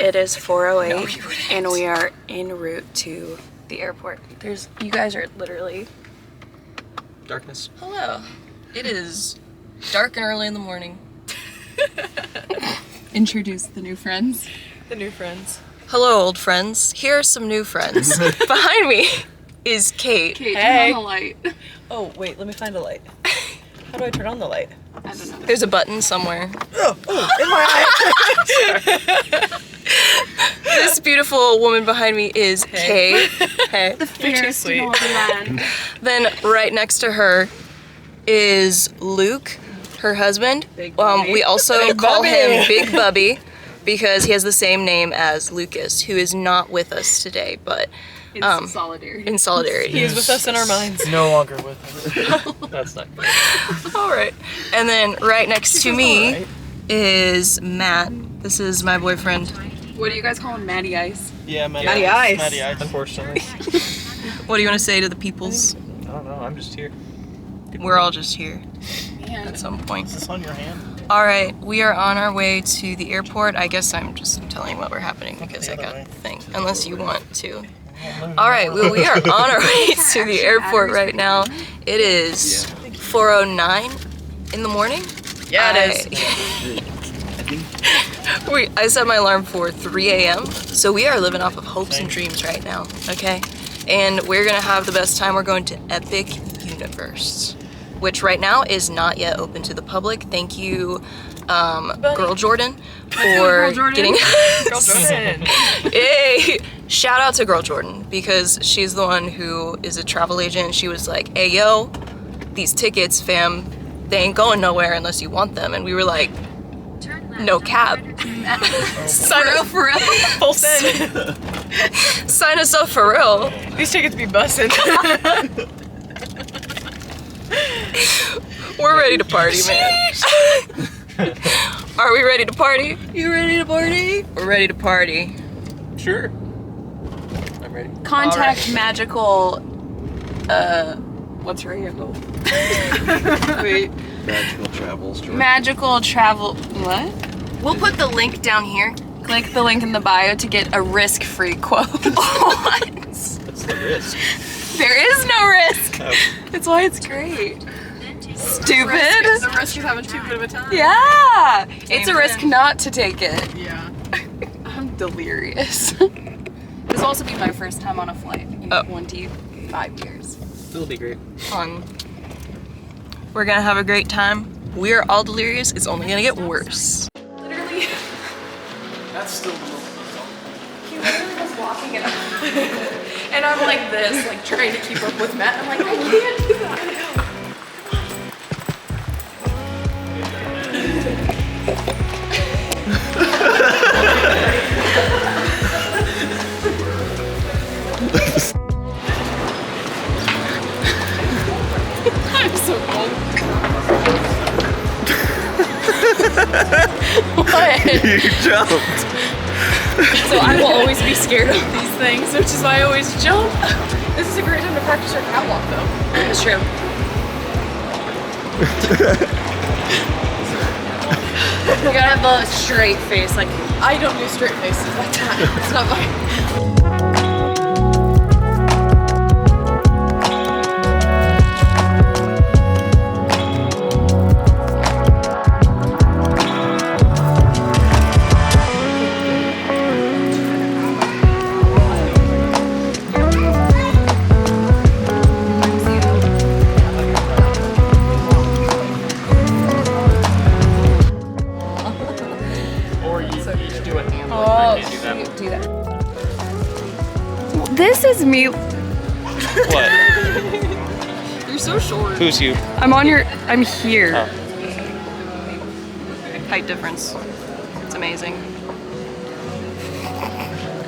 It is 4:08 and we are en route to the airport. You guys are literally... Darkness. Hello. It is dark and early in the morning. Introduce the new friends. The new friends. Hello, old friends. Here are some new friends. Behind me is Kate. Kate, hey. turn on the light. Oh, wait, let me find a light. How do I turn on the light? I don't know. There's a button somewhere. Oh, in my eye. This beautiful woman behind me is Kay. Hey. The fairest in all the land. Then right next to her is Luke, her husband. We also call him Big Bubby because he has the same name as Lucas, who is not with us today, but In solidarity. in solidarity. He is with us in our minds. No longer with us. That's not good. All right. And then right next to me is Matt. This is my boyfriend. What do you guys call him? Matty Ice? Yeah, Matty Ice. Matty Ice, unfortunately. What do you want to say to the peoples? I don't know, I'm just here. We're all just here Man. at some point. Is this on your hand? All right, we are on our way to the airport. I guess I'm just telling you what we're happening because I got the thing, unless you want to. All right, well, we are on our way to the airport right now. It is 4:09 in the morning. Yeah, it is. I set my alarm for 3 a.m. So we are living off of hopes and dreams right now, okay? And we're gonna have the best time. We're going to Epic Universe, which right now is not yet open to the public. Thank you, Girl Jordan, for getting Girl Jordan. Hey, shout out to Girl Jordan because she's the one who is a travel agent. She was like, hey, yo, these tickets, fam, they ain't going nowhere unless you want them. And we were like, no cap. Sign up for real. Full send. Sign us up for real. These tickets be bussin'. We're ready to party, man. Are we ready to party? You ready to party? We're ready to party. Sure. I'm ready. Contact magical, what's her handle? Wait. Magical travels. Magical travel, what? We'll put the link down here. Click the link in the bio to get a risk-free quote. What? That's the risk. There is no risk. Oh. That's why it's great. Stupid. The risk is having too good of a time. Yeah. It's a risk not to take it. Yeah. I'm delirious. This will also be my first time on a flight in 25 years. It'll be great. Fun. We're gonna have a great time. We're all delirious. It's only gonna get worse. Literally, That's still the he literally was walking it up. And I'm like this, like trying to keep up with Matt. I'm like, I can't do that. I'm so cold. What? You jumped. So I will always be scared of these things, which is why I always jump. This is a great time to practice your catwalk, though. It's true. You gotta have the straight face. Like, I don't do straight faces. That's not. It's not my. Or you each do a hand. Oh, I can't do that. do that. This is me. What? You're so short. Who's you? I'm on your. I'm here. Oh. Height difference. It's amazing.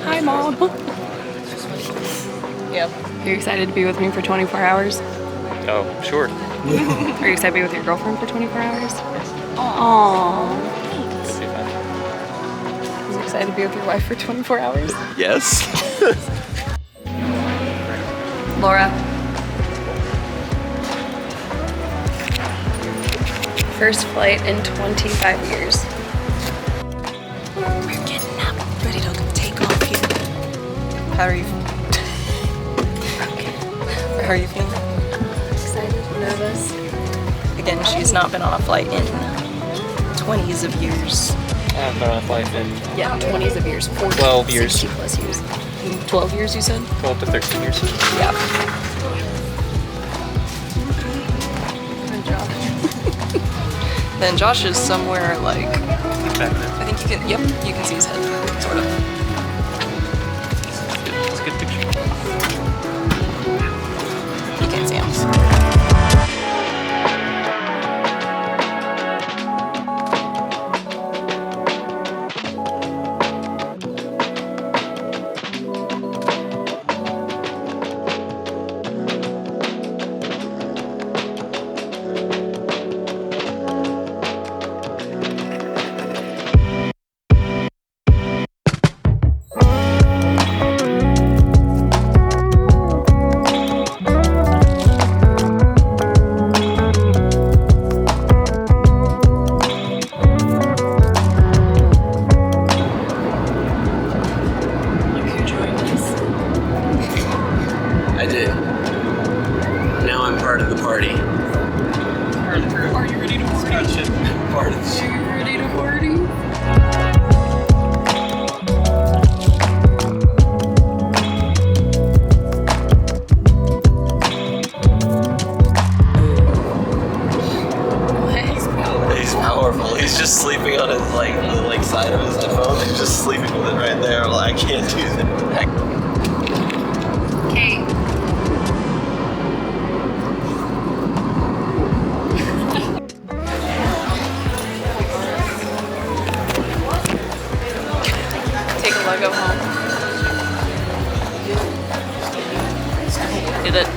Hi, Mom. Yep. Are you excited to be with me for 24 hours? Oh, sure. Are you excited to be with your girlfriend for 24 hours? Aww. Are you excited to be with your wife for 24 hours? Yes. Laura. First flight in 25 years. We're getting up. Ready to How are you? Okay. How are you feeling? Excited, nervous. Again, she's not been on a flight in 20s of years. I've been on a flight in Yeah, 20s of years. 40, 12 years. 60 plus years. 12 years, you said? 12 to 13 years. Yeah. Then Josh is somewhere like, Back then. I think you can, yep, you can see his head, sort of. It's a good picture. You can't see him. I did. Now I'm part of the party. Are you ready to party? Part of the Are you ready to party? He's powerful. He's just sleeping on his the side of his iPhone. He's just sleeping with it right there. I'm like, I can't do that. Okay. Take a Lego home. Did it.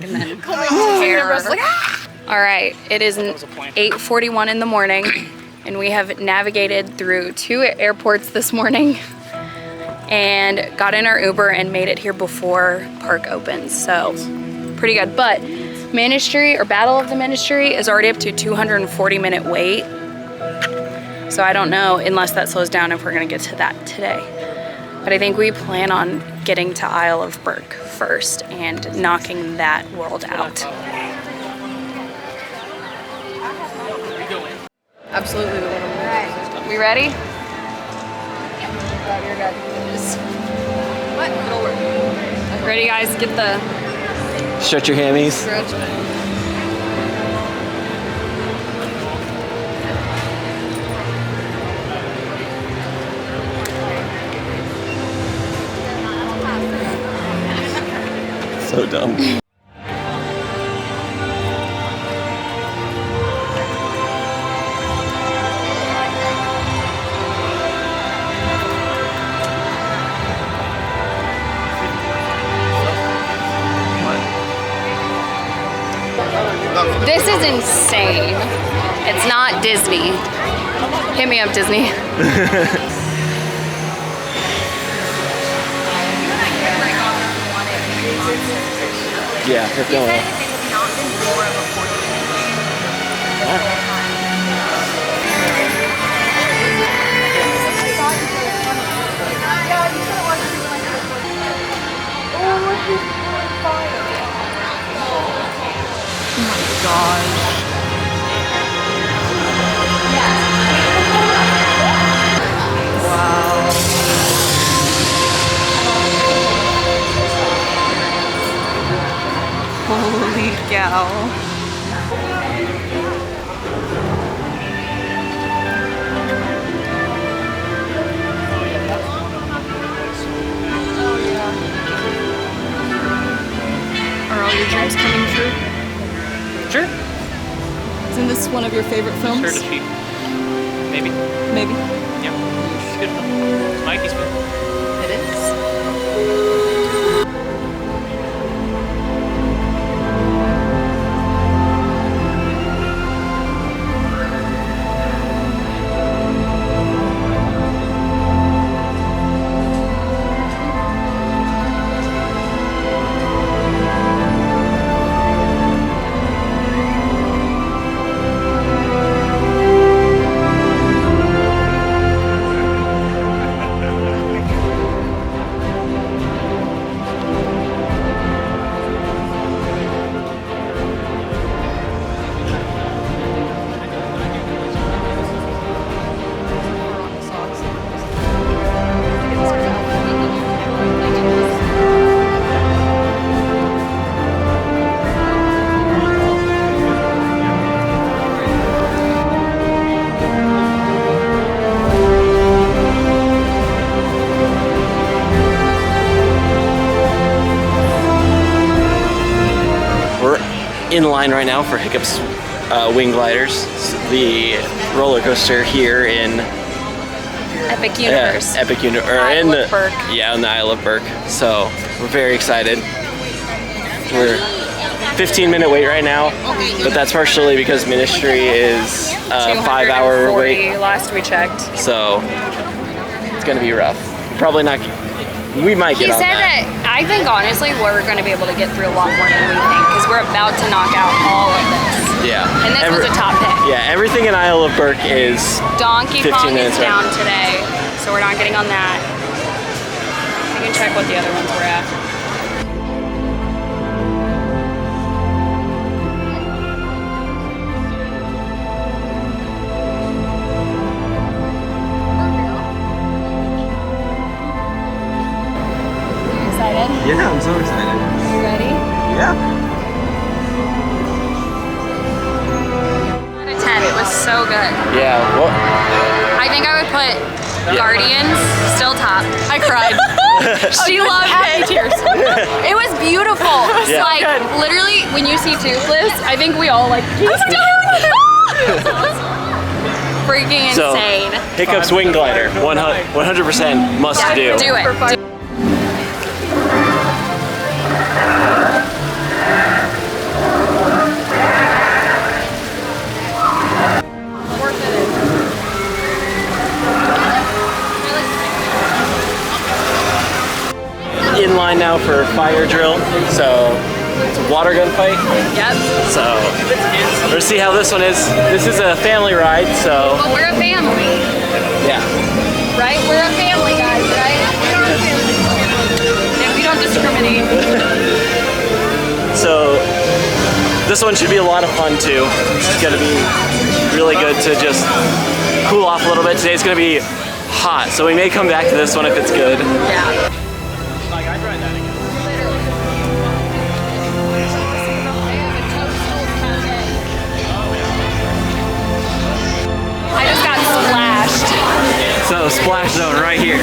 And then all right, it is 8:41 in the morning, and we have navigated through 2 airports this morning and got in our Uber and made it here before park opens. So pretty good. But Ministry or Battle of the Ministry is already up to 240-minute wait. So I don't know, unless that slows down, if we're gonna get to that today. But I think we plan on getting to Isle of Burke first and knocking that world out. Absolutely. Alright. We ready? What? It'll work. Ready, guys? Get the Stretch your hammies. stretch. So dumb. This is insane. It's not Disney. Hit me up, Disney. Yeah, keep going. Are all your dreams coming true? Sure. Isn't this one of your favorite films? Sure to cheat. Maybe. Maybe. Yeah. It's a good film. It's Mikey's film. It is. In line right now for Hiccup's Wing Gliders, the roller coaster here in Epic Universe. Epic Universe, or Isle in the of Berk. yeah, in the Isle of Berk. So we're very excited. We're 15-minute wait right now, but that's partially because Ministry is a 5-hour 240 wait, last we checked. so it's gonna be rough. Probably not. We might He get on said that I think honestly we're going to be able to get through a lot more than we think because we're about to knock out all of this. Yeah. And this was a top pick. Yeah, everything in Isle of Berk is Donkey 15 Kong is minutes, right? down today, so we're not getting on that. We can check what the other ones were at. Excited? Yeah, I'm so excited. You ready? Yeah. Out of 10, it was so good. Yeah. Well, I think I would put Guardians still top. I cried. She loved it. Tears. It was beautiful. Yeah. Like literally, when you see Toothless, I think we all like. Freaking so insane. Hiccup's Wing Glider, 100% must do. Do it. In line now for fire drill, so it's a water gun fight. Yep. So let's see how this one is. This is a family ride, so But we're a family, yeah. right? We're a family, guys, right? And we don't discriminate. So this one should be a lot of fun too. It's gonna be really good to just cool off a little bit. Today's gonna be hot, so we may come back to this one if it's good. Yeah. I just got splashed. So splash zone right here.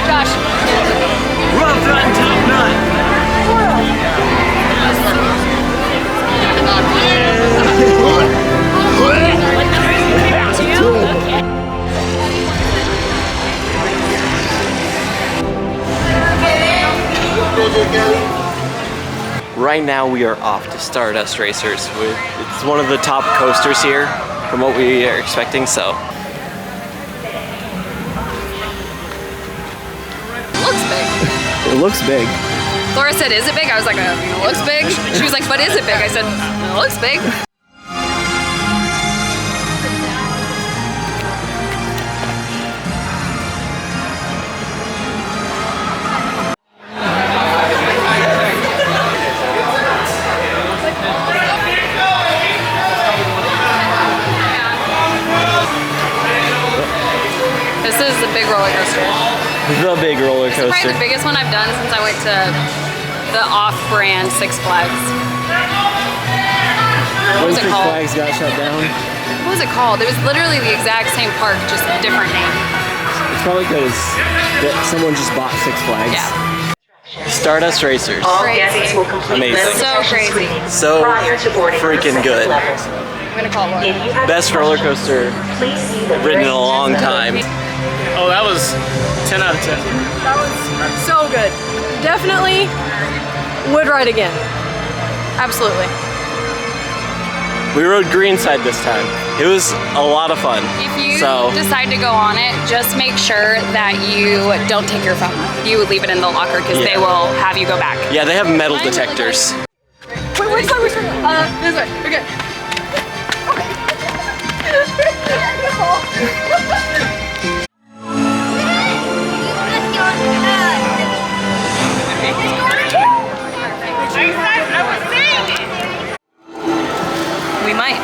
Josh. Rough nut and tough nut. Right now we are off to Stardust Racers. It's one of the top coasters here from what we are expecting, so. Looks big. It looks big. Laura said, is it big? I was like, it looks big. She was like, but is it big? I said, it looks big. is the big roller coaster. The big roller Probably coaster. the biggest one I've done since I went to the off-brand Six Flags. When was it Six called? Flags got shut down. What was it called? It was literally the exact same park, just a different name. It's probably because someone just bought Six Flags. Yeah. Stardust Racers. All Crazy. guests will complete Amazing. metal So detection crazy. screenings So prior to boarding freaking the good. levels. I'm gonna call If Laura. you have Best any roller questions, coaster please see the ridden in a very long next time. Oh, that was 10 out of 10. That was so good. Definitely would ride again. Absolutely. We rode Greenside this time. It was a lot of fun. If you So decide to go on it, just make sure that you don't take your phone. You leave it in the locker because they Yeah. will have you go back. yeah, they have metal I'm really detectors. Wait, which side? Which side? This way. Okay. We might.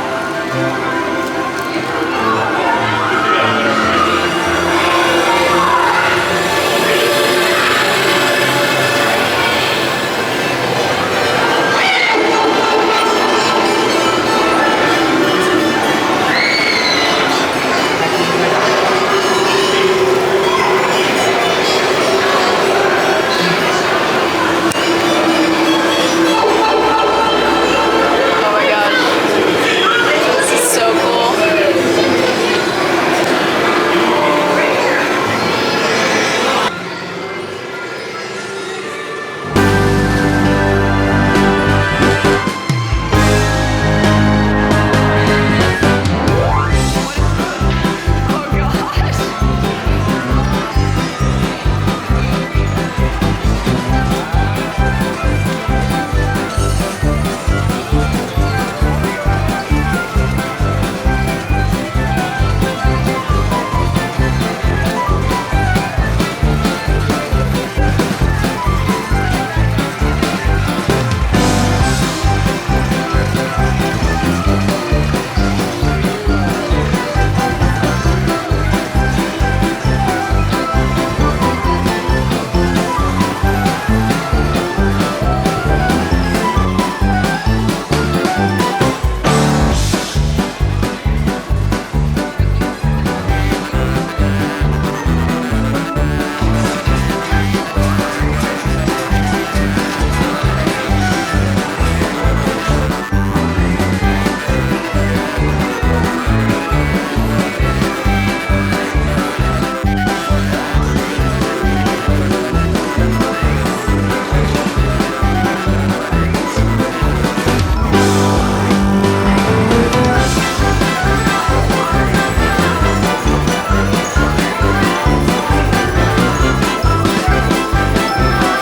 Oh my gosh. This is so cool. Oh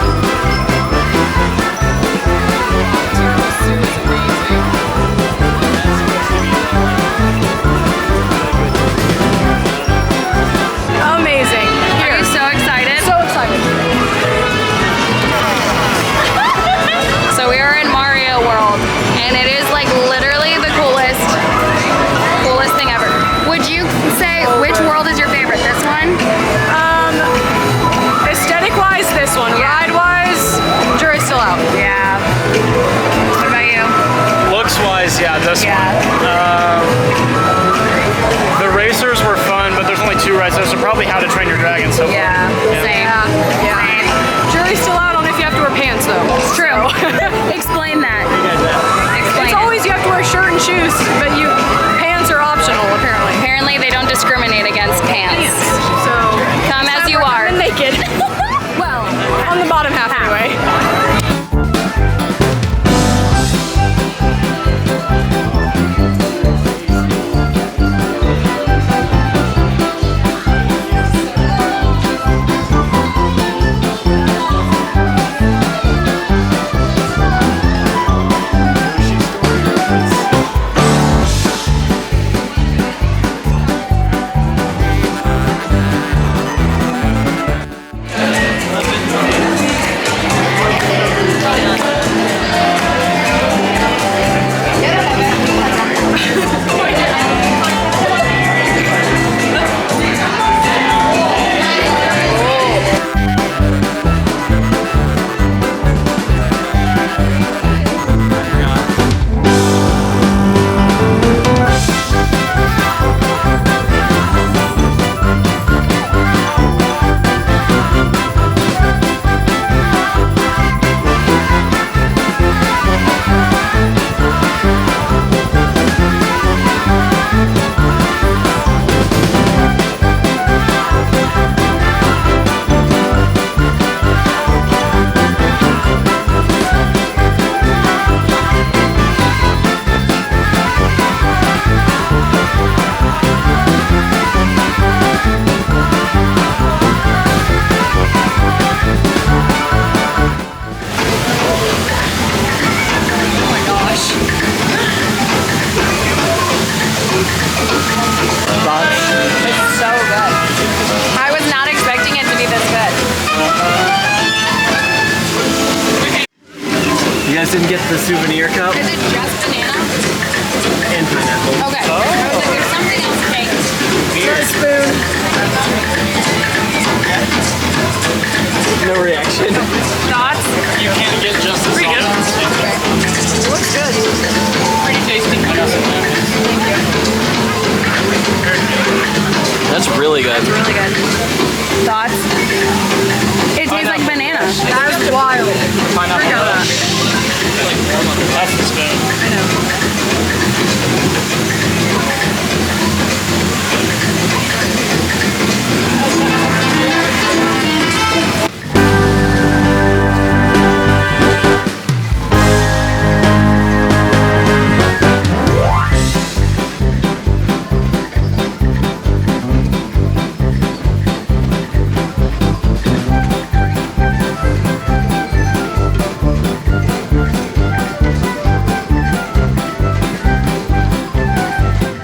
gosh. Amazing. Are you so excited? So excited. So we are in Mario World, and it is like literally the coolest thing ever. Would you say which world is your favorite? This one? Aesthetic-wise, this one. Yeah. Ride-wise, jury's still out. Yeah. What about you? Looks wise, yeah, this Yeah. one. The racers were fun, but there's only 2 rides there, so probably How to Train Your Dragon so far. Yeah. Same. Yeah. Jury's still out on if you have to wear pants, though. It's true. Explain that. Explain It's it. always you have to wear a shirt and shoes, but pants are optional apparently. Apparently they don't discriminate against pants. So Come as you are. I'm naked. Well, On the bottom half anyway. souvenir cup. Is it just banana? And pineapple. Okay. I was like, there's something else baked. Spoon. No reaction. Thoughts? You can't get just the sauce. Looks good. Pretty tasty. I got some lemons. That's really good. Really good. Thoughts? It tastes like banana. That is wild. Pineapple. That's the spoon.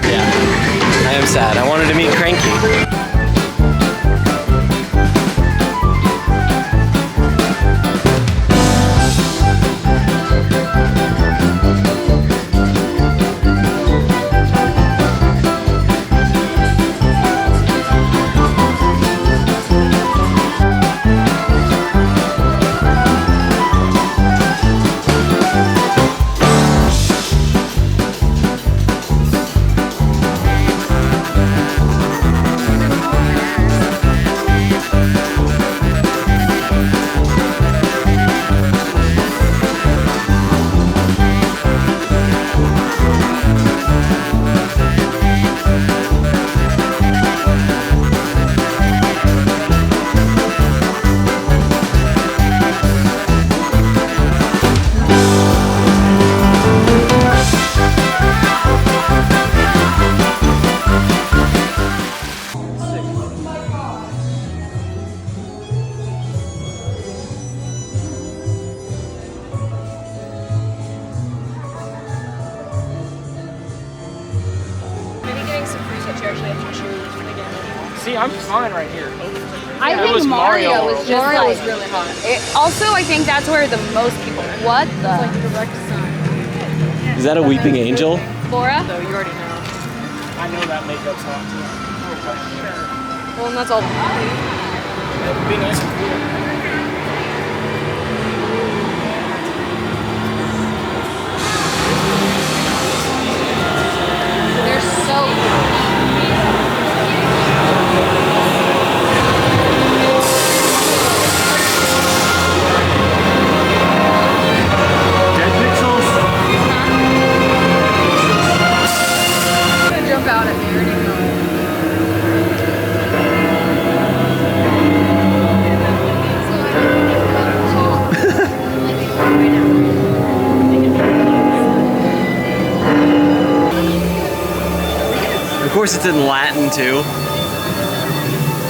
Yeah, I am sad. I wanted to meet Cranky. See, I'm fine right here. I It think was Mario, Mario. was just Mario like, was really hot. also, I think that's where the most people. What the? Direct sun. Is that a weeping angel? Laura? So you already know. I know that makeup's hot too. Well, and that's all. It would be nice and cool. They're so. Dead pixels? Jump out at me. I already know. Of course it's in Latin too.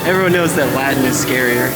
Everyone knows that Latin is scarier.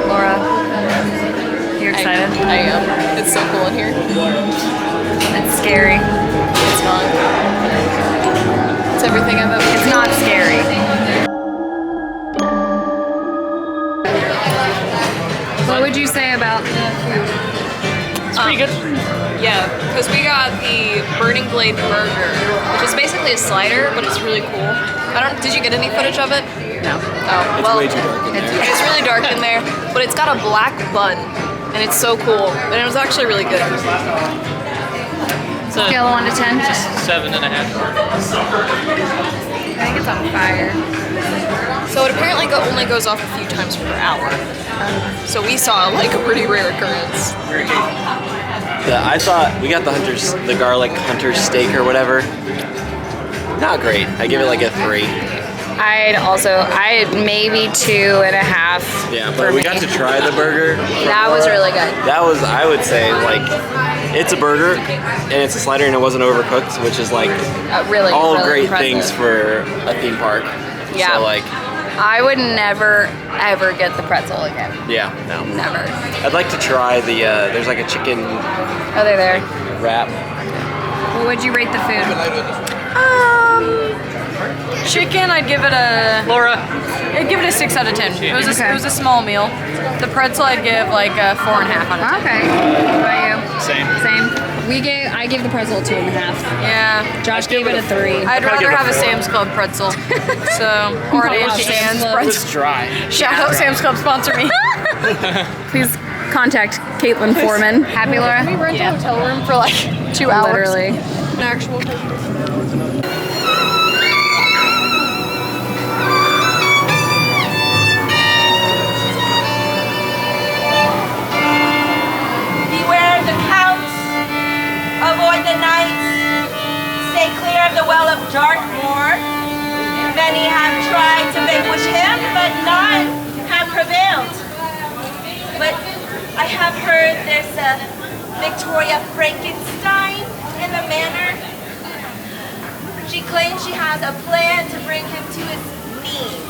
Laura, you excited? I am. It's so cool in here. It's scary. It's not. It's everything I've ever. It's not scary. What would you say about the food? It's pretty good. Yeah, because we got the Burning Blade burger, which is basically a slider, but it's really cool. Did you get any footage of it? No. Oh, It's well, way too dark in there. it's really dark in there, but it's got a black bun, and it's so cool, and it was actually really good. So, Scale of 1 to 10? 7.5. I think it's on fire. so it apparently only goes off a few times per hour. So we saw like a pretty rare occurrence. I thought we got the garlic hunter steak or whatever. Not great. I give it like a 3. I'd maybe 2.5. Yeah, for but we me. got to try the burger. That was really good. That was, I would say, like, it's a burger and it's a slider and it wasn't overcooked, which is like Really, all really great impressive. things for a theme park. Yeah. So like, I would never ever get the pretzel again. yeah, no. Never. I'd like to try the, there's like a chicken Oh, they're there. wrap. What would you rate the food? Chicken, I'd give it a I'd give it a 6 out of 10. It was a small meal. The pretzel, I'd give like a 4.5 out of 10. Okay. What about you? Same. Same. I gave the pretzel a 2.5. Yeah. Josh gave it a 3. I'd I'd rather give it a have a 4. Sam's Club pretzel. So, or an Wow, Auntie Sam's Anne's Club. pretzel. It's dry. Shout out Sam's Club, sponsor me. Please contact Caitlin Foreman. Happy, Laura? We rent a hotel room for like 2 hours. Literally. An actual. Beware the counts, avoid the knights, stay clear of the well of Dartmoor. Many have tried to vanquish him, but none have prevailed. But I have heard there's a Victoria Frankenstein in the manor. She claims she has a plan to bring him to his knees.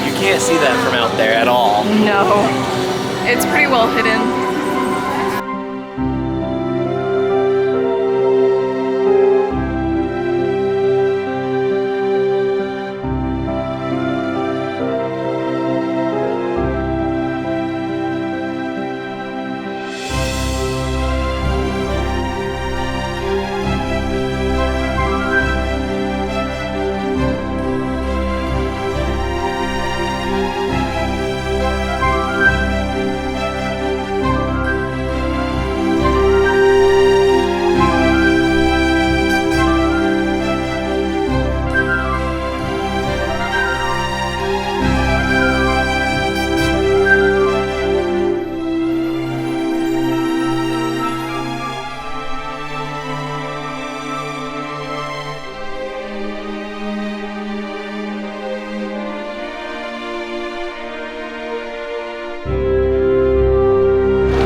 You can't see that from out there at all. No. It's pretty well hidden.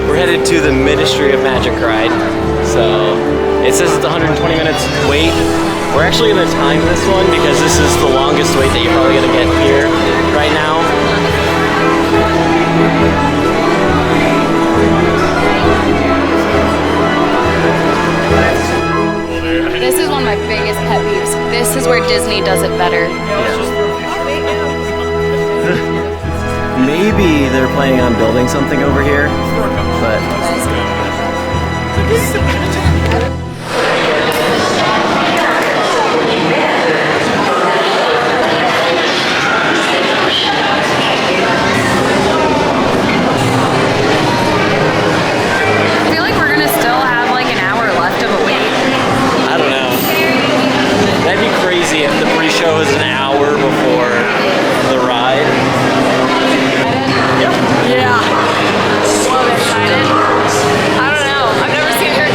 We're headed to the Ministry of Magic ride. So it says it's 120 minutes wait. We're actually gonna time this one because this is the longest wait that you're probably gonna get here right now. This is one of my biggest pet peeves. This is where Disney does it better. Maybe they're planning on building something over here, but I feel like we're gonna still have like an hour left of a wait. I don't know. That'd be crazy if the pre-show is an hour before the ride. Yeah. Well, excited. I don't know. I've never seen her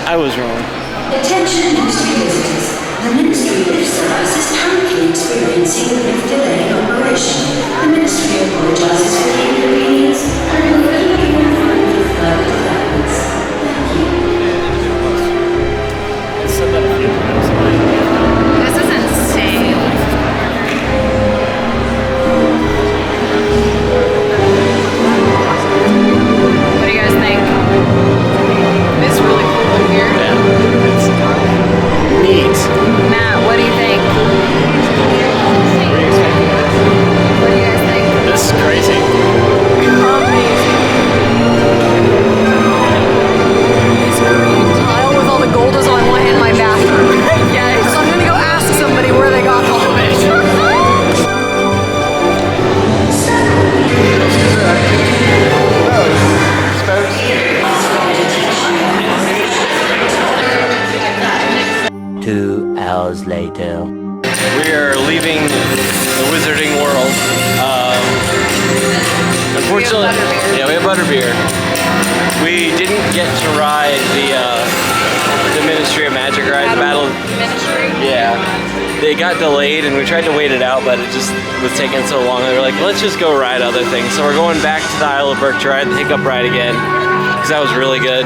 I was wrong. Attention Ministry visitors. The Ministry Lift Service is currently experiencing a lift delay in operation. The Ministry apologizes for the inconvenience and will keep you informed of further developments. Thank you. This is insane. What do you guys think? It's really cool in here. Yeah, it's neat. Matt, what do you think? What do you guys think? This is crazy. This green tile with all the gold is on one hand in my bathroom. Yes. So I'm gonna go ask somebody where they got all of it. Two hours later. We are leaving the Wizarding World. Unfortunately, yeah, we have butterbeer. We didn't get to ride the Ministry of Magic ride, the Battle. Ministry. Yeah, they got delayed, and we tried to wait it out, but it just was taking so long. They were like, let's just go ride other things. So we're going back to the Isle of Berk to ride the Hiccup ride again, because that was really good.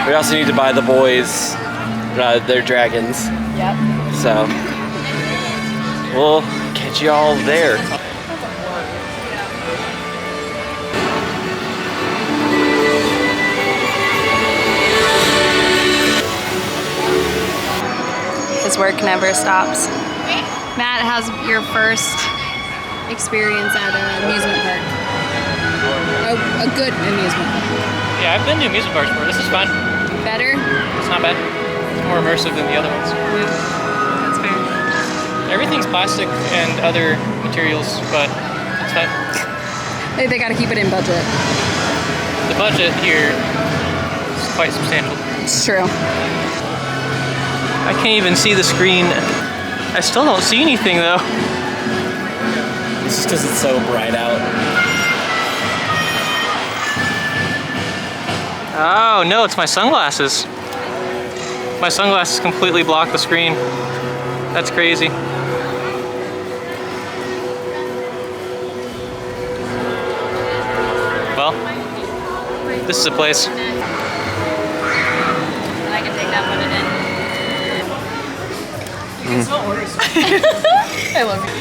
We also need to buy the boys their dragons. Yep. So we'll catch you all there. His work never stops. Matt, how's your first experience at an amusement park? A good amusement park. Yeah, I've been to amusement parks before. This is fun. Better? It's not bad. It's more immersive than the other ones. That's fair. Everything's plastic and other materials, but it's fun. They gotta keep it in budget. The budget here is quite substantial. It's true. I can't even see the screen. I still don't see anything though. It's just because it's so bright out. Oh no, it's my sunglasses. My sunglasses completely block the screen. That's crazy. Well, this is a place. I can take that, put it in. I love you.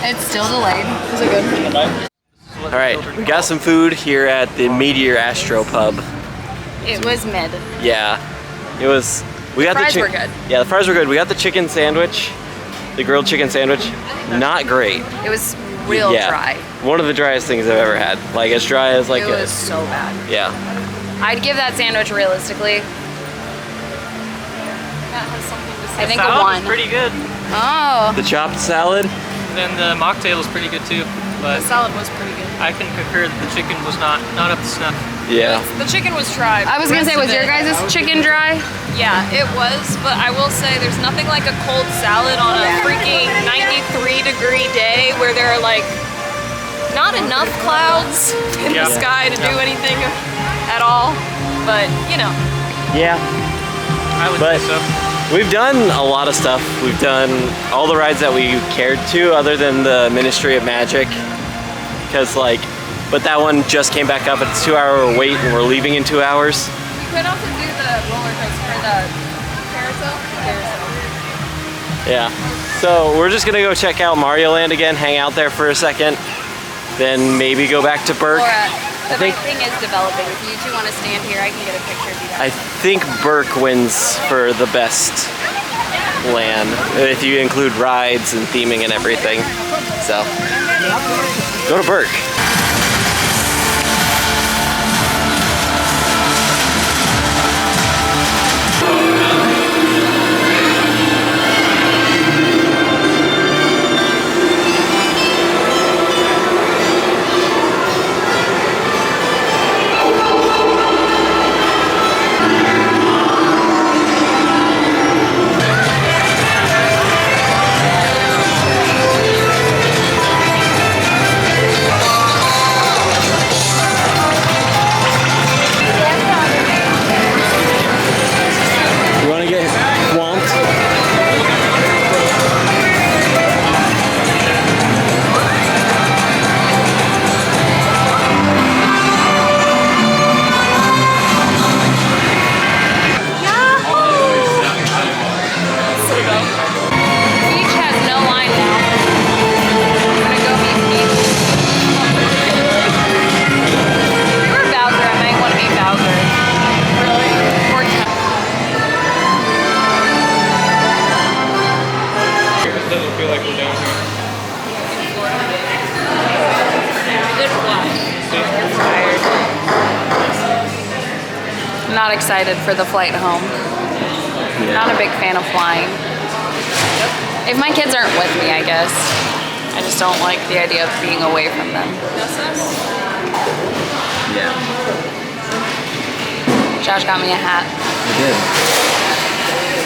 It's still delayed. Is it good? All right, we got some food here at the Meteor Astro Pub. It was mid. Yeah, it was. We got fries the were good. Yeah, the fries were good. We got the chicken sandwich, the grilled chicken sandwich. Not great. It was real Yeah, dry. one of the driest things I've ever had. Like as dry as like It was so bad. Yeah. I'd give that sandwich realistically. I think a Salad was 1. pretty good. Oh. The chopped salad. And the mocktail was pretty good too. But The salad was pretty good. I can concur that the chicken was not up to snuff. Yeah. The chicken was dry. I was gonna say, was your guys' chicken dry? Yeah, it was, but I will say there's nothing like a cold salad on a freaking 93-degree day where there are like not enough clouds in Yeah. the sky to do anything at all. But you know, Yeah. I would But- say so. We've done a lot of stuff. We've done all the rides that we cared to, other than the Ministry of Magic, because but that one just came back up. It's a 2-hour wait, and we're leaving in 2 hours. you could also do the roller coaster or the carousel. Yeah. So we're just gonna go check out Mario Land again, hang out there for a second, then maybe go back to Berk. Laura, the think- thing is developing. If you two want to stand here, I can get a picture of you guys. I think Berk wins for the best land, if you include rides and theming and everything. So, go to Berk. excited for the flight home. Not a big fan of flying. If my kids aren't with me, I guess. I just don't like the idea of being away from them. Yeah. Josh got me a hat. I did.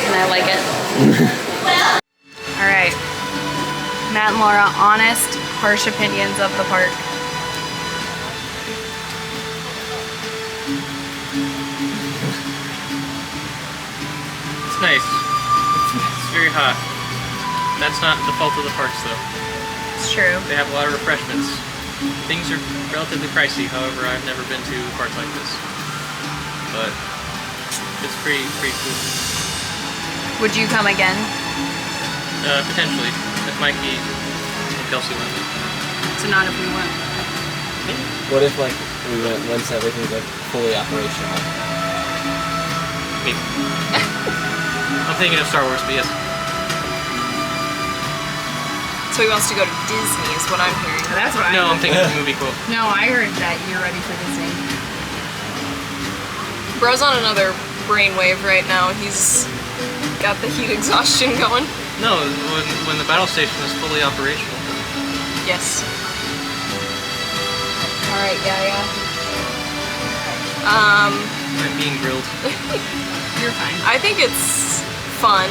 And I like it. All right. Matt and Laura, honest, harsh opinions of the park. It's nice. It's very hot. That's not the fault of the parks, though. It's true. They have a lot of refreshments. Things are relatively pricey, however, I've never been to parks like this. But it's pretty cool. Would you come again? Potentially, if Mikey and Kelsey went. So not if we went. What if like we went once everything's like fully operational? Maybe. I'm thinking of Star Wars, but yes. So he wants to go to Disney is what I'm hearing. That's what No, I'm thinking of the movie quote. No, I heard that you're ready for Disney. Bro's on another brainwave right now. He's got the heat exhaustion going. No, when the battle station is fully operational. Yes. All right, yeah. I'm being grilled. You're fine. I think it's fun.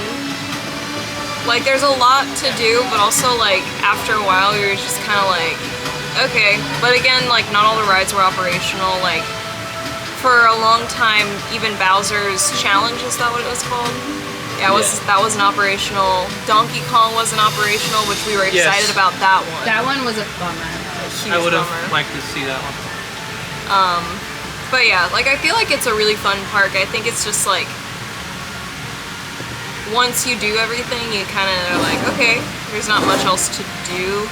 Like, there's a lot to do, but also, like, after a while, you're just kind of like, okay. But again, like, not all the rides were operational. Like, for a long time, even Bowser's Challenge, is that what it was called? Yeah, that wasn't operational. Donkey Kong wasn't operational, which we were excited about that one. That one was a bummer. A huge I would have bummer. liked to see that one. But yeah, like, I feel like it's a really fun park. I think it's just, like, once you do everything, you kind of are like, okay, there's not much else to do.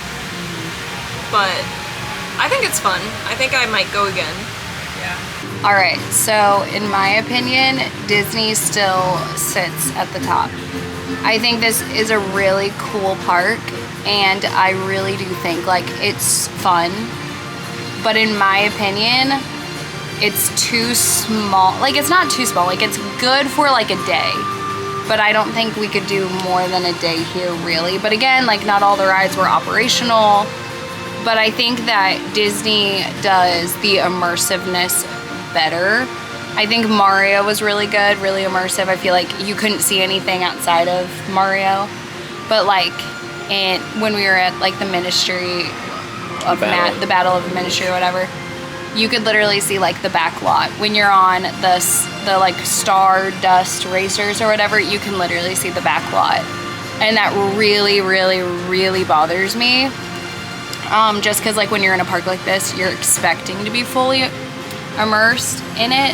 But I think it's fun. I think I might go again. All right, so in my opinion, Disney still sits at the top. I think this is a really cool park, and I really do think like it's fun. But in my opinion, it's too small. Like, it's not too small. Like, it's good for like a day. But I don't think we could do more than a day here, really. But again, like, not all the rides were operational. But I think that Disney does the immersiveness better. I think Mario was really good, really immersive. I feel like you couldn't see anything outside of Mario. But like, when we were at like the Ministry of the Battle of the Ministry or whatever, you could literally see like the back lot. When you're on the like Stardust Racers or whatever, you can literally see the back lot. And that really, really, really bothers me. Just because like when you're in a park like this, you're expecting to be fully immersed in it.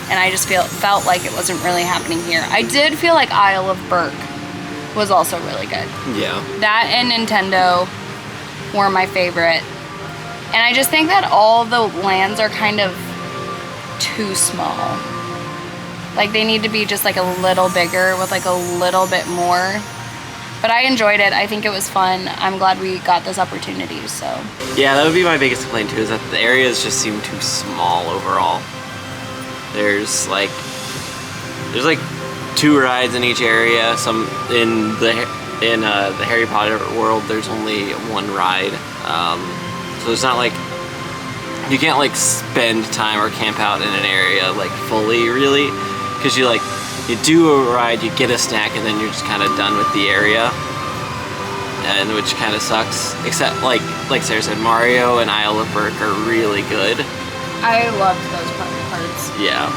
And I just felt like it wasn't really happening here. I did feel like Isle of Berk was also really good. Yeah. That and Nintendo were my favorite. And I just think that all the lands are kind of too small. Like, they need to be just like a little bigger with like a little bit more. But I enjoyed it. I think it was fun. I'm glad we got this opportunity, so. Yeah, that would be my biggest complaint too, is that the areas just seem too small overall. There's like 2 rides in each area. Some in the Harry Potter world, there's only 1 ride. So it's not like you can't like spend time or camp out in an area like fully, really, because you do a ride, you get a snack, and then you're just kind of done with the area, and which kind of sucks. Except like Sarah said, Mario and Isle of Berk are really good. I loved those parts. Yeah.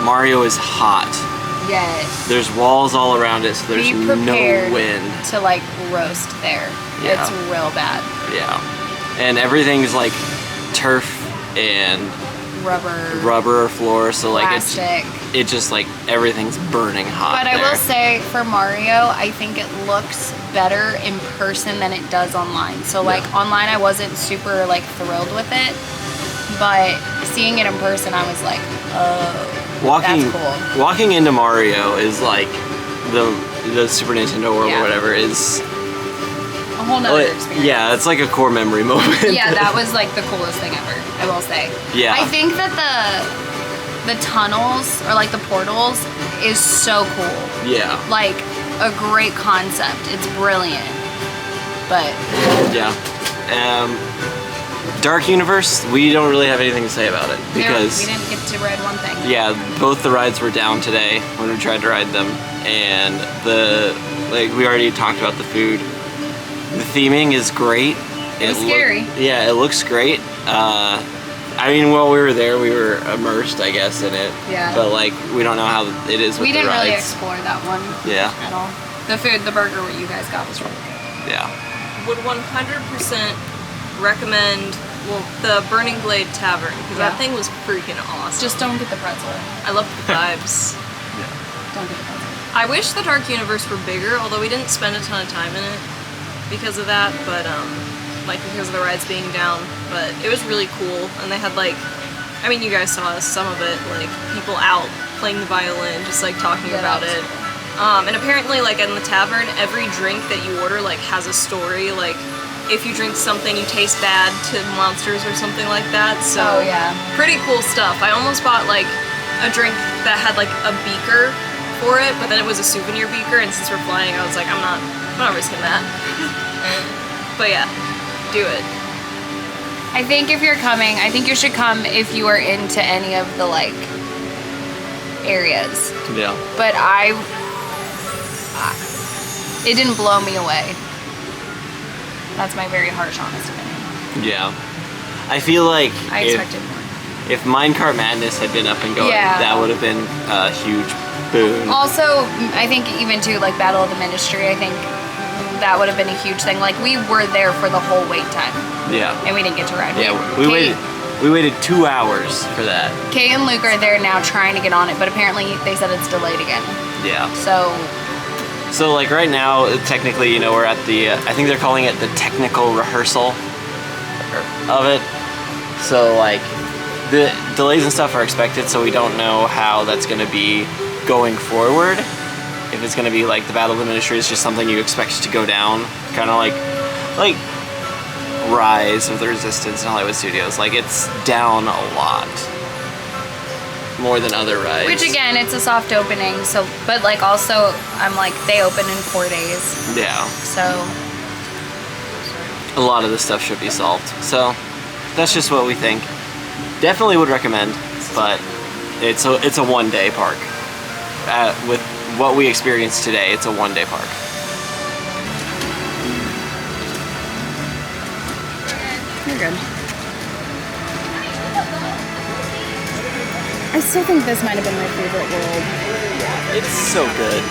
Mario is hot. Yes. There's walls all around it, so there's Be no prepared wind. to like roast there. Yeah. It's real bad. Yeah. And everything's like turf and rubber floor, so like plastic. it just like everything's burning hot. But there. I will say for Mario, I think it looks better in person than it does online. So like online, I wasn't super like thrilled with it, but seeing it in person, I was like, oh, that's cool. Walking into Mario is like the Super Nintendo world or whatever is a whole nother experience. Yeah, it's like a core memory moment. Yeah, that was like the coolest thing ever, I will say. Yeah. I think that the tunnels or like the portals is so cool. Yeah. Like a great concept. It's brilliant. But Yeah. Dark Universe, we don't really have anything to say about it because we didn't get to ride one thing. yeah, both the rides were down today when we tried to ride them, and we already talked about the food. The theming is great. It was scary. Yeah, it looks great. I mean, while we were there, we were immersed, I guess, in it. Yeah. But like, we don't know how it is with We the didn't really rides. explore that one Yeah. at all. The food, the burger, what you guys got was really good. Yeah. Would 100% recommend the Burning Blade Tavern because Yeah. that thing was freaking awesome. Just don't get the pretzel. I loved the vibes. Don't get the pretzel. I wish the Dark Universe were bigger, although we didn't spend a ton of time in it because of that, but like because of the rides being down. But it was really cool, and they had like, I mean, you guys saw some of it, like people out playing the violin, just like talking Yeah, about that it. was And apparently, like in the tavern, every drink that you order like has a story. Like if you drink something, you taste bad to monsters or something like that. So Oh, yeah. pretty cool stuff. I almost bought like a drink that had like a beaker for it, but then it was a souvenir beaker, and since we're flying, I was like, I'm not risking that. But yeah, do it. I think if you're coming, I think you should come if you are into any of the like areas. Yeah. But it didn't blow me away. That's my very harsh, honest opinion. Yeah. I feel like I expected more. if Minecart Madness had been up and going, Yeah. that would have been a huge boon. Also, I think even too, like Battle of the Ministry, I think that would have been a huge thing. Like we were there for the whole wait time, Yeah. and we didn't get to ride. Yeah, we waited 2 hours for that. Kay and Luke are there now trying to get on it, but apparently they said it's delayed again. Yeah. So like right now, technically, you know, we're at the, I think they're calling it the technical rehearsal of it. So like, the delays and stuff are expected, so we don't know how that's going to be going forward. If it's going to be like the Battle of the Ministry is just something you expect to go down, kind of like Rise of the Resistance in Hollywood Studios. Like it's down a lot. More than other rides. which again, it's a soft opening. So, but like also, I'm like they open in 4 days. Yeah. So A lot of this stuff should be solved. So that's just what we think. Definitely would recommend, but it's a one-day park. With what we experienced today, it's a one-day park. you're good. I still think this might have been my favorite world. It's so good.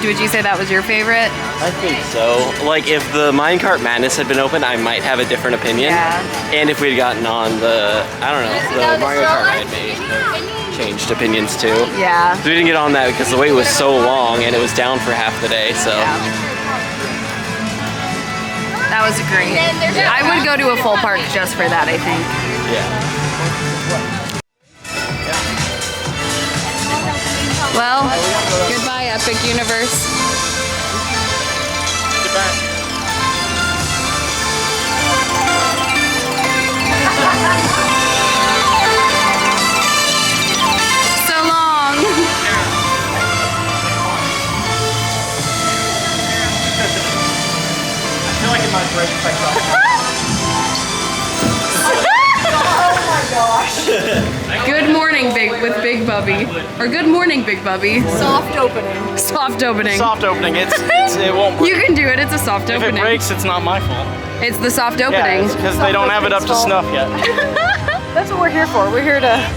Would you say that was your favorite? I think so. Like if the Minecart Madness had been open, I might have a different opinion. Yeah. And if we'd gotten on the, I don't know, the Mario Kart ride maybe changed opinions too. Yeah. So we didn't get on that because the wait was so long and it was down for half the day, so. That was great. I would go to a full park just for that, I think. Yeah. Well, goodbye, Epic Universe. Goodbye. So long. I feel like it might break if I try. Good morning, Big Bubby. Or good morning, Big Bubby. Soft opening. Soft opening. Soft opening. It won't break. You can do it. It's a soft If opening. it breaks, it's not my fault. It's the soft Yeah, opening. it's because they don't have it up to snuff yet. That's what we're here for. We're here to.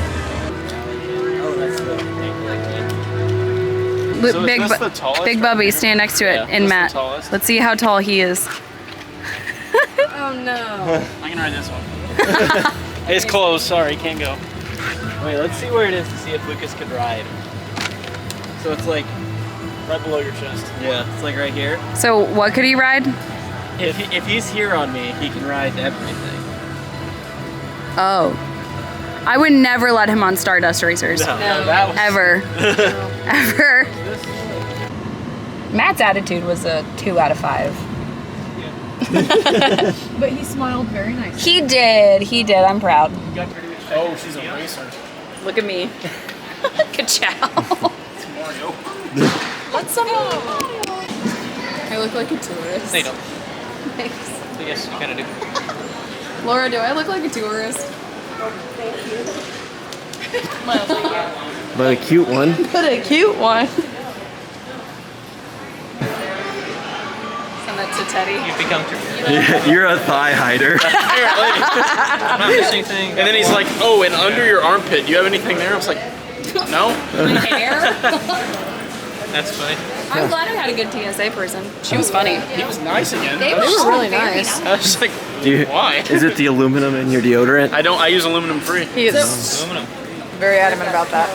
So is this the tallest Big right Bubby, here? stand next to it, Yeah, and this the Matt. tallest? Let's see how tall he is. Oh no. I can ride this one. It's closed. Sorry, can't go. Wait, let's see where it is to see if Lucas could ride. So it's like, Right below your chest. yeah, it's like right here. So what could he ride? If he's here on me, he can ride everything. Oh. I would never let him on Stardust Racers. That was Ever. Ever. Matt's attitude was a 2 out of 5. But he smiled very nicely. He did. I'm proud. Oh, she's a racer. Look at me. Ka-chow. What's some? I look like a tourist. They don't. Thanks. But yes, you kind of do. Laura, do I look like a tourist? But a cute one. But a cute one. Send that to Teddy. You've become true. You're a thigh hider. I'm not missing anything. And then he's like, oh, and under your armpit, do you have anything there? I was like, no. Hair. That's funny. I'm glad I had a good TSA person. She was funny. He was nice again. They I were was just- really nice. I was just like, why? Is it the aluminum in your deodorant? I use aluminum free. He is Aluminum. very adamant about that.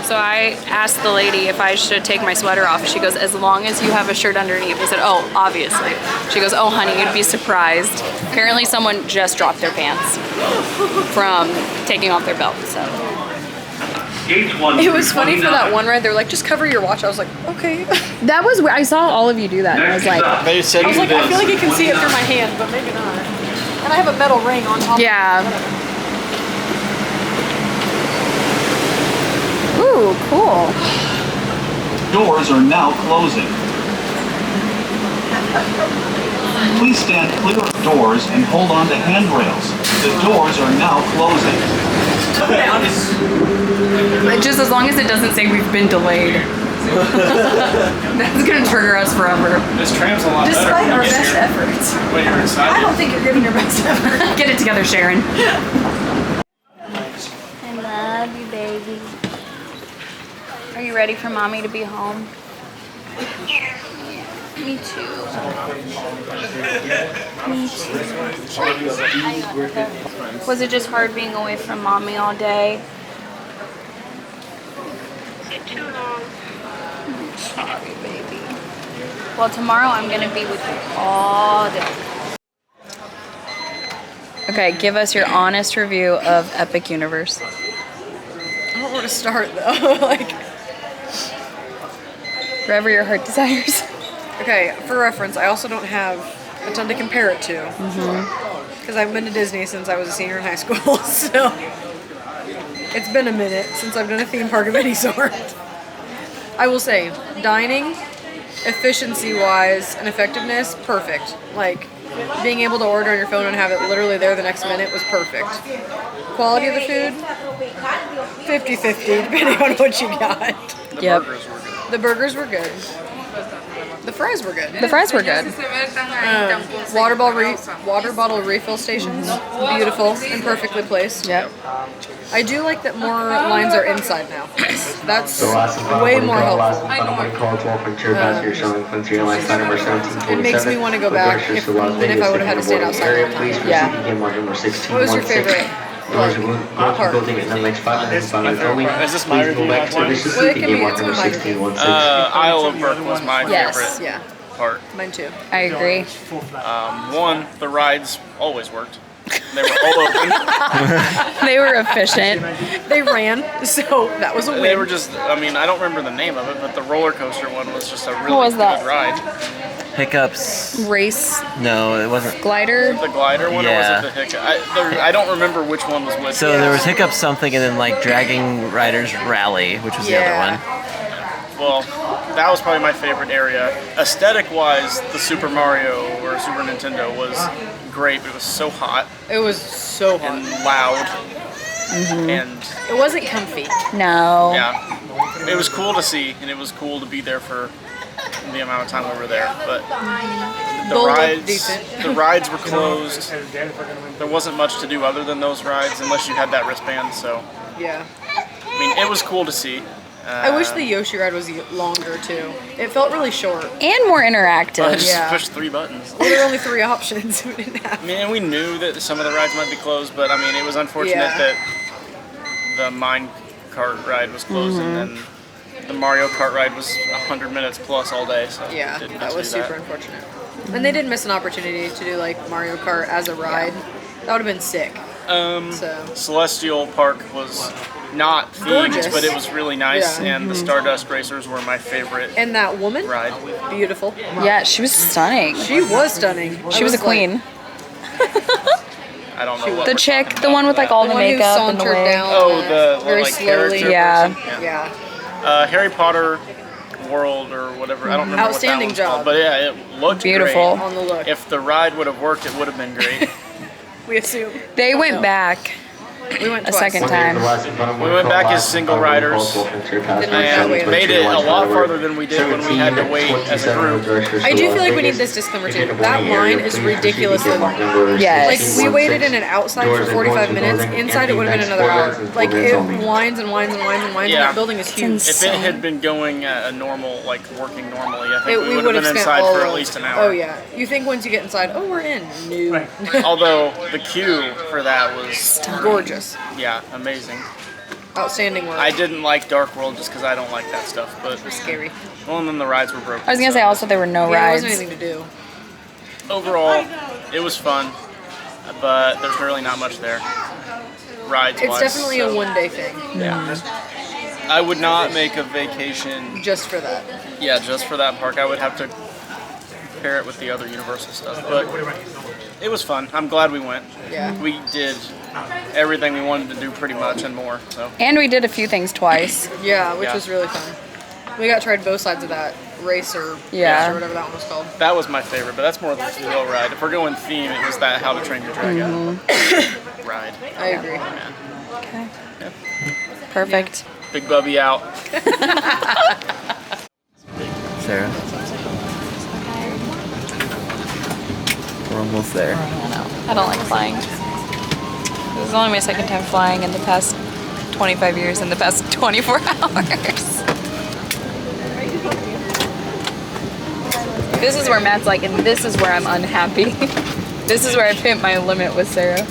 So I asked the lady if I should take my sweater off. She goes, as long as you have a shirt underneath. I said, oh, obviously. She goes, oh, honey, you'd be surprised. Apparently someone just dropped their pants from taking off their belt, so. It was funny for that one ride. They were like, just cover your watch. I was like, okay. That was where I saw all of you do that. And I was like, They said I was like, I feel like you can see it through my hand, but maybe not. And I have a metal ring on top. yeah. Ooh, cool. Doors are now closing. Please stand clear of doors and hold on to handrails. The doors are now closing. Just as long as it doesn't say we've been delayed. That's gonna trigger us forever. This tram's a lot Despite better our best efforts, when you're inside. I don't think you're giving your best effort. Get it together, Sharon. I love you, baby. Are you ready for mommy to be home? Me too. Me too. Was it just hard being away from mommy all day? Too long. Sorry, baby. Well, tomorrow I'm gonna be with you all day. Okay, give us your honest review of Epic Universe. I don't know where to start though. Like, Wherever your heart desires. okay, for reference, I also don't have a ton to compare it to. Because I haven't been to Disney since I was a senior in high school, so it's been a minute since I've done a theme park of any sort. I will say, dining, efficiency-wise and effectiveness, perfect. Like, being able to order on your phone and have it literally there the next minute was perfect. Quality of the food, 50-50, depending on what you got. Yep. The burgers were good. The fries were good. The fries were good. Water bottle refill stations, beautiful and perfectly placed. Yep. I do like that more lines are inside now. That's way more helpful. It makes me want to go back than if I would have had to stay outside all the time. Yeah. What was your favorite? Part. Is this my review? Well, it can be, it's my review. Isle of Burke was my Yes. favorite Yeah, part. mine too. I agree. One, the rides always worked. They were all open. They were efficient. They ran, so that was a win. They were just, I mean, I don't remember the name of it, but the roller coaster one was just a really was good that? ride. Hiccups. Race No, it wasn't. glider. The glider one, Yeah. or was it the hiccup? I don't remember which one was which. So there was Hiccups something, and then like Dragging Riders Rally, which was the other one. Well, that was probably my favorite area. Aesthetic-wise, the Super Mario or Super Nintendo was great, but it was so hot It was so hot. and loud, and It wasn't comfy. No. yeah, it was cool to see, and it was cool to be there for the amount of time we were there. But the Bull looked rides, decent. the rides were closed. There wasn't much to do other than those rides, unless you had that wristband. So, Yeah. I mean, it was cool to see. I wish the Yoshi ride was longer too. It felt really short. And more I interactive. just Yeah. pushed 3 buttons. Well, there were only 3 options. We didn't have. I mean, and we knew that some of the rides might be closed, but I mean, it was unfortunate Yeah. that the Mine Cart ride was closed, and then the Mario Kart ride was 100 minutes plus all day. So Yeah, didn't that get to was do super unfortunate. And they did miss an opportunity to do like Mario Kart as a ride. That would have been sick. So Celestial Park was not themed, Gorgeous. but it was really nice, Yeah. and the Stardust Racers were my favorite and that woman, ride. beautiful. Yeah, she was stunning. She was stunning. She was a queen. I don't know. What The we're chick, talking the one with like all The the one who makeup and the sauntered wig. down. Oh, the very like slowly. character Yeah. person? Yeah. Harry Potter World or whatever. I don't remember Outstanding what that one's job. called, but yeah, it looked Beautiful. great. On the look. If the ride would have worked, it would have been great. We assume. They went back We went a twice. second time. We went back as single riders and made it a lot farther than we did when we had to wait as a group. I do feel like we need this disclaimer too. That line is ridiculously long. Yes. Like we waited in it outside for 45 minutes. Inside it would have been another hour. Like it winds and winds and winds and winds. Yeah. And that building is huge. If it had been going at a normal, like working normally, I think we We would have been spent inside all for at of- least an hour. Oh yeah. You think once you get inside, oh we're in. No. Although the queue for that was, Gorgeous. yeah, amazing. Outstanding work. I didn't like Dark World just because I don't like that stuff, but Scary. well, and then the rides were broken. I was gonna say also there were no Yeah, there rides. wasn't anything to do. Overall, it was fun, but there's really not much there. Rides It's wise, definitely so, a one-day thing. Yeah. I would not make a vacation Just for that. Yeah, just for that park. I would have to compare it with the other Universal stuff, but it was fun. I'm glad we went. Yeah. We did everything we wanted to do pretty much and more. So And we did a few things twice. Yeah, which Yeah. was really fun. We got tried both sides of that racer, Yeah. or whatever that one was called. that was my favorite, but that's more the thrill ride. If we're going theme, it was that How to Train Your Dragon ride. I agree. Okay. Perfect. Big Bubby out. Sarah. We're almost there. I don't like flying. This is only my second time flying in the past 25 years in the past 24 hours. This is where Matt's like, and this is where I'm unhappy. This is where I've hit my limit with Sarah.